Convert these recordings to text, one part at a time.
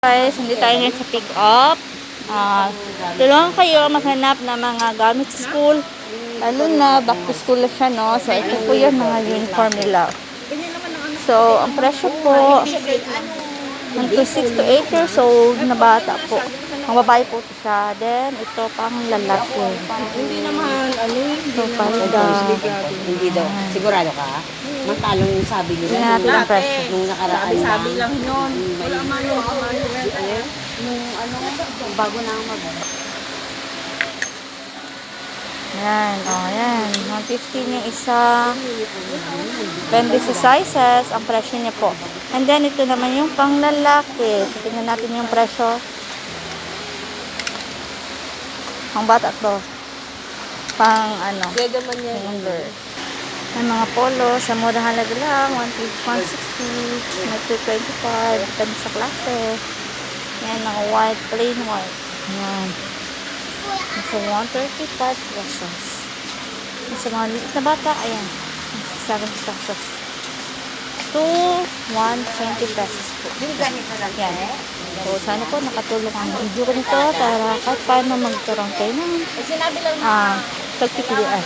Guys, hindi tayo ngayon sa pick up. Tulungan kayo maghanap ng mga gamit sa school. Lalo na back to school na siya, no? So, ito po yung mga uniform nila. So, ang presyo po, 6 to 8 years old na bata po. Ang babae po siya. Then, ito pang lalaki. Hindi naman, Ito pala. Hindi daw. Sigurado ka? Mantalong yung sabi nila. Tingnan natin ang presyo. Nung nakaraan sabi lang yun. Wala man yung bago na ang mag Yan, yan. 115 yung isa. Depende sa sizes, ang presyo niya po. And then, ito naman yung pang lalaki. So, tingnan natin yung presyo. Ang bata to. Pang ano. Ganda man yan. Number. May mga polo. Sa murang halaga lang. 160. May 225. Depende sa klase. Yan, mga white. Plain white. Yan. Sa 135 pesos. Sa mga liit na bata, ayan. 7 pesos. To 120 pesos po. Yan. So, sana po nakatulong ang video ko nito para kahit paano magkaroon kayo ng pagpipilian.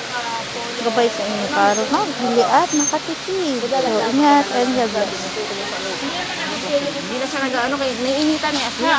Gabay sa inyo para magbili at makatipid. So, ingat and God bless. Hindi na siya nag-ano kayo. Naiinitan niya siya.